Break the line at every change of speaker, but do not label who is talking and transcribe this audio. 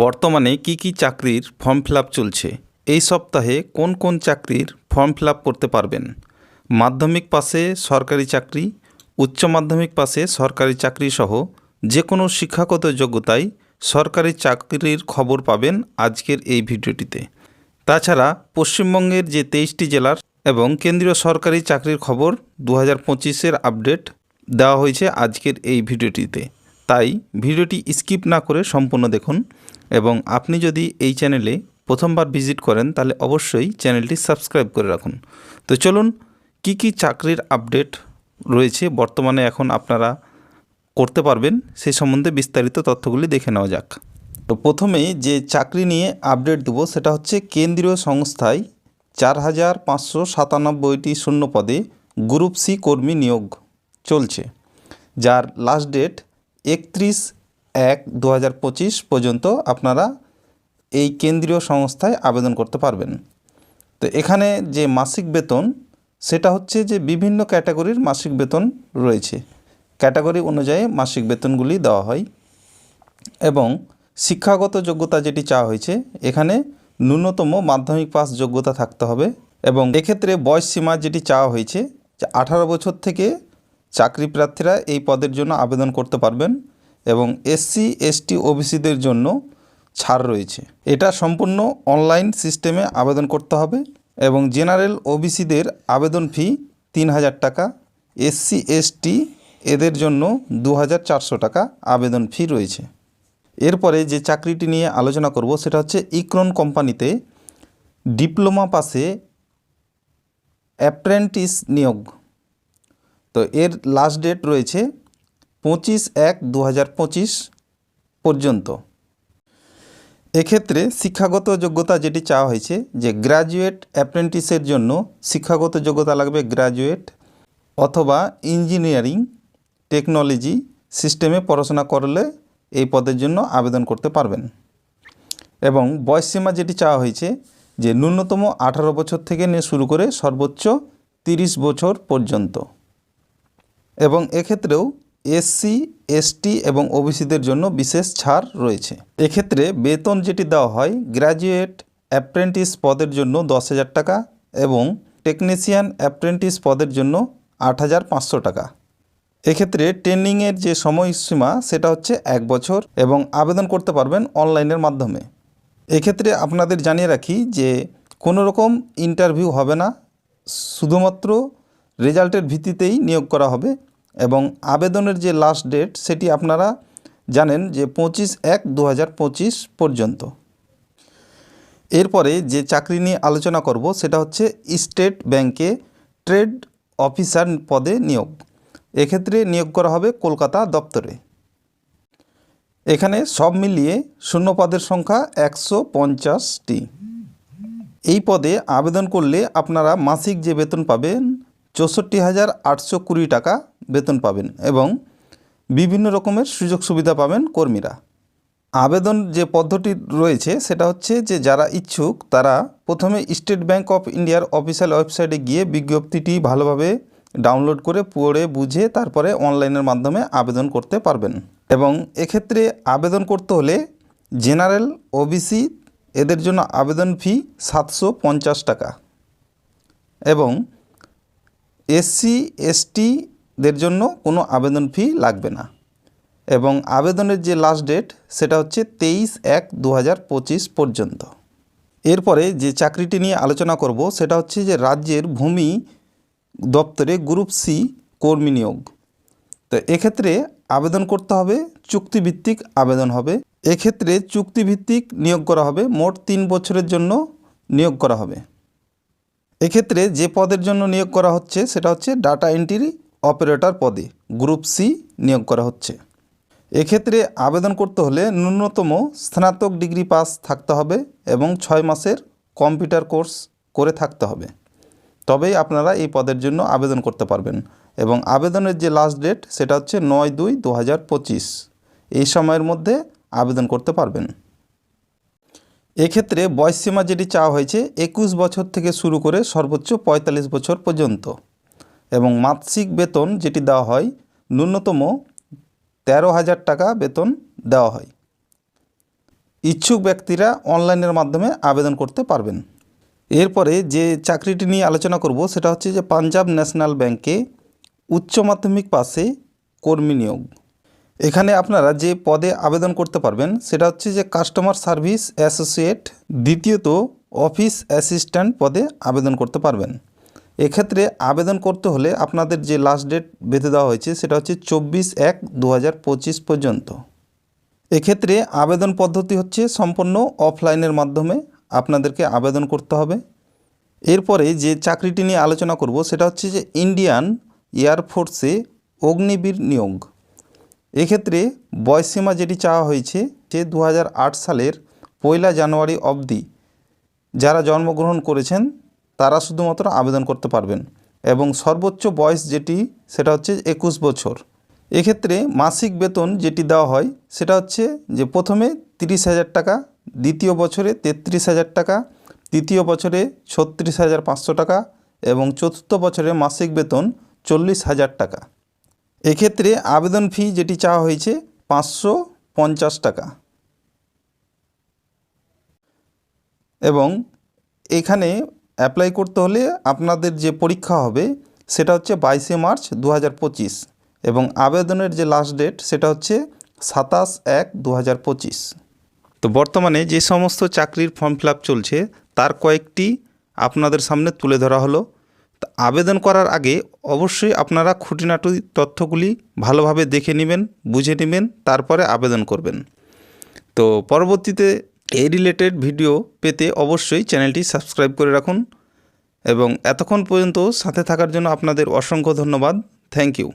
বর্তমানে কি কি চাকরির ফর্ম ফিল আপ চলছে? এই সপ্তাহে কোন কোন চাকরির ফর্ম ফিল আপ করতে পারবেন? মাধ্যমিক পাশে সরকারি চাকরি, উচ্চ মাধ্যমিক পাশে সরকারি চাকরি সহ যে কোনো শিক্ষাগত যোগ্যতায় সরকারি চাকরির খবর পাবেন আজকের এই ভিডিওটিতে। তাছাড়া পশ্চিমবঙ্গের যে 23টি জেলার এবং কেন্দ্রীয় সরকারি চাকরির খবর 2025-এর আপডেট দেওয়া হয়েছে আজকের এই ভিডিওটিতে। তাই ভিডিওটি স্কিপ না করে সম্পূর্ণ দেখুন এবং আপনি যদি এই চ্যানেলে প্রথমবার ভিজিট করেন তাহলে অবশ্যই চ্যানেলটি সাবস্ক্রাইব করে রাখুন। তো চলুন কি কি চাকরির আপডেট রয়েছে বর্তমানে এখন আপনারা করতে পারবেন সেই সম্বন্ধে বিস্তারিত তথ্যগুলি দেখে নেওয়া যাক। তো প্রথমেই যে চাকরি নিয়ে আপডেট দেবো সেটা হচ্ছে কেন্দ্রীয় সংস্থায় 4,597টি শূন্য পদে গ্রুপ সি কর্মী নিয়োগ চলছে, যার লাস্ট ডেট 31/1/2025 পর্যন্ত আপনারা এই কেন্দ্রীয় সংস্থায় আবেদন করতে পারবেন। তো এখানে যে মাসিক বেতন সেটা হচ্ছে যে বিভিন্ন ক্যাটাগরির মাসিক বেতন রয়েছে, ক্যাটাগরি অনুযায়ী মাসিক বেতনগুলি দেওয়া হয় এবং শিক্ষাগত যোগ্যতা যেটি চাওয়া হয়েছে এখানে ন্যূনতম মাধ্যমিক পাস যোগ্যতা থাকতে হবে এবং এক্ষেত্রে বয়স সীমা যেটি চাওয়া হয়েছে যে 18 বছর থেকে চাকরি প্রার্থীরা এই পদের জন্য আবেদন করতে পারবেন এবং এসসি এসটি ওবিসিদের জন্য ছাড় রয়েছে। এটা সম্পূর্ণ অনলাইন সিস্টেমে আবেদন করতে হবে এবং জেনারেল ওবিসিদের আবেদন ফি 3,000 টাকা, এসসি এসটি এদের জন্য 2,400 টাকা আবেদন ফি রয়েছে। এরপরে যে চাকরিটি নিয়ে আলোচনা করব সেটা হচ্ছে ইক্রন কোম্পানিতে ডিপ্লোমা পাশে অ্যাপ্রেন্টিস নিয়োগ। তো এর লাস্ট ডেট রয়েছে 25/1/2025 পর্যন্ত। এক্ষেত্রে শিক্ষাগত যোগ্যতা যেটি চাওয়া হয়েছে যে গ্র্যাজুয়েট অ্যাপ্রেন্টিসের জন্য শিক্ষাগত যোগ্যতা লাগবে গ্র্যাজুয়েট অথবা ইঞ্জিনিয়ারিং টেকনোলজি সিস্টেমে পড়াশোনা করলে এই পদের জন্য আবেদন করতে পারবেন এবং বয়সসীমা যেটি চাওয়া হয়েছে যে ন্যূনতম 18 বছর থেকে নিয়ে শুরু করে সর্বোচ্চ 30 বছর পর্যন্ত এবং এক্ষেত্রেও এসসি এসটি এবং ওবিসিদের জন্য বিশেষ ছাড় রয়েছে। এক্ষেত্রে বেতন যেটি দেওয়া হয় গ্র্যাজুয়েট অ্যাপ্রেন্টিস পদের জন্য 10,000 টাকা এবং টেকনিশিয়ান অ্যাপ্রেন্টিস পদের জন্য 8,500 টাকা। এক্ষেত্রে ট্রেনিংয়ের যে সময়সীমা সেটা হচ্ছে 1 বছর এবং আবেদন করতে পারবেন অনলাইনের মাধ্যমে। এক্ষেত্রে আপনাদের জানিয়ে রাখি যে কোনো রকম ইন্টারভিউ হবে না, শুধুমাত্র রেজাল্টের ভিত্তিতেই নিয়োগ করা হবে এবং আবেদনের যে লাস্ট ডেট সেটি আপনারা জানেন যে 25/1/2025 পর্যন্ত। এরপরে যে চাকরি নিয়ে আলোচনা করব সেটা হচ্ছে স্টেট ব্যাংকে ট্রেড অফিসার পদে নিয়োগ। এক্ষেত্রে নিয়োগ করা হবে কলকাতা দপ্তরে। এখানে সব মিলিয়ে শূন্য পদের সংখ্যা 150টি। এই পদে আবেদন করলে আপনারা মাসিক যে বেতন পাবেন 64,820 টাকা বেতন পাবেন এবং বিভিন্ন রকমের সুযোগ সুবিধা পাবেন কর্মীরা। আবেদন যে পদ্ধতি রয়েছে সেটা হচ্ছে যে যারা ইচ্ছুক তারা প্রথমে স্টেট ব্যাংক অফ ইন্ডিয়ার অফিসিয়াল ওয়েবসাইটে গিয়ে বিজ্ঞপ্তিটি ভালোভাবে ডাউনলোড করে পড়ে বুঝে তারপরে অনলাইনের মাধ্যমে আবেদন করতে পারবেন এবং এক্ষেত্রে আবেদন করতে হলে জেনারেল ওবিসি এদের জন্য আবেদন ফি 750 টাকা এবং এসসি এসটিদের জন্য কোনো আবেদন ফি লাগবে না এবং আবেদনের যে লাস্ট ডেট সেটা হচ্ছে 23/1/2025 পর্যন্ত। এরপরে যে চাকরিটি নিয়ে আলোচনা করব সেটা হচ্ছে যে রাজ্যের ভূমি দপ্তরে গ্রুপ সি কর্মী নিয়োগ। তো এক্ষেত্রে আবেদন করতে হবে চুক্তিভিত্তিক আবেদন হবে। এক্ষেত্রে চুক্তিভিত্তিক নিয়োগ করা হবে, মোট 3 বছরের জন্য নিয়োগ করা হবে। এক্ষেত্রে যে পদের জন্য নিয়োগ করা হচ্ছে সেটা হচ্ছে ডাটা এন্ট্রি অপারেটর পদে গ্রুপ সি নিয়োগ করা হচ্ছে। এক্ষেত্রে আবেদন করতে হলে ন্যূনতম স্নাতক ডিগ্রি পাস থাকতে হবে এবং 6 মাসের কম্পিউটার কোর্স করে থাকতে হবে, তবেই আপনারা এই পদের জন্য আবেদন করতে পারবেন এবং আবেদনের যে লাস্ট ডেট সেটা হচ্ছে 9/2/2025। এই সময়ের মধ্যে আবেদন করতে পারবেন। এক্ষেত্রে বয়সসীমা যেটি চাওয়া হয়েছে 21 বছর থেকে শুরু করে সর্বোচ্চ 45 বছর পর্যন্ত এবং মাসিক বেতন যেটি দেওয়া হয় ন্যূনতম 13,000 টাকা বেতন দেওয়া হয়। ইচ্ছুক ব্যক্তিরা অনলাইনের মাধ্যমে আবেদন করতে পারবেন। এরপরে যে চাকরিটি নিয়ে আলোচনা করব সেটা হচ্ছে যে পাঞ্জাব ন্যাশনাল ব্যাংকে উচ্চ মাধ্যমিক পাশে কর্মী নিয়োগ। এখানে আপনারা যে পদে আবেদন করতে পারবেন সেটা হচ্ছে যে কাস্টমার সার্ভিস অ্যাসোসিয়েট, দ্বিতীয়ত অফিস অ্যাসিস্ট্যান্ট পদে আবেদন করতে পারবেন। এক্ষেত্রে আবেদন করতে হলে আপনাদের যে লাস্ট ডেট বেঁধে দেওয়া হয়েছে সেটা হচ্ছে 24/1/2025 পর্যন্ত। এক্ষেত্রে আবেদন পদ্ধতি হচ্ছে সম্পূর্ণ অফলাইনের মাধ্যমে আপনাদেরকে আবেদন করতে হবে। এরপরে যে চাকরিটি নিয়ে আলোচনা করব সেটা হচ্ছে যে ইন্ডিয়ান এয়ারফোর্সে অগ্নিবীর নিয়োগ। এক্ষেত্রে বয়সীমা যেটি চাওয়া হয়েছে যে 2008 সালের 1 জানুয়ারি অবধি যারা জন্মগ্রহণ করেছেন তারা শুধুমাত্র আবেদন করতে পারবেন এবং সর্বোচ্চ বয়স যেটি সেটা হচ্ছে 21 বছর। এক্ষেত্রে মাসিক বেতন যেটি দেওয়া হয় সেটা হচ্ছে যে প্রথমে 30,000 টাকা, দ্বিতীয় বছরে 33,000 টাকা, তৃতীয় বছরে 36,500 টাকা এবং চতুর্থ বছরে মাসিক বেতন 40,000 টাকা। এক্ষেত্রে আবেদন ফি যেটি চাওয়া হয়েছে 550 টাকা এবং এখানে অ্যাপ্লাই করতে হলে আপনাদের যে পরীক্ষা হবে সেটা হচ্ছে 22 মার্চ 2025 এবং আবেদনের যে লাস্ট ডেট সেটা হচ্ছে 27/1/2025। তো বর্তমানে যে সমস্ত চাকরির ফর্ম ফিল আপ চলছে তার কয়েকটি আপনাদের সামনে তুলে ধরা হলো। তো আবেদন করার আগে অবশ্যই আপনারা খুঁটিনাটি তথ্যগুলি ভালোভাবে দেখে নেবেন, বুঝে নেবেন, তারপরে আবেদন করবেন। তো পরবর্তীতে এই রিলেটেড ভিডিও পেতে অবশ্যই চ্যানেলটি সাবস্ক্রাইব করে রাখুন এবং এতক্ষণ পর্যন্ত সাথে থাকার জন্য আপনাদের অসংখ্য ধন্যবাদ। Thank you.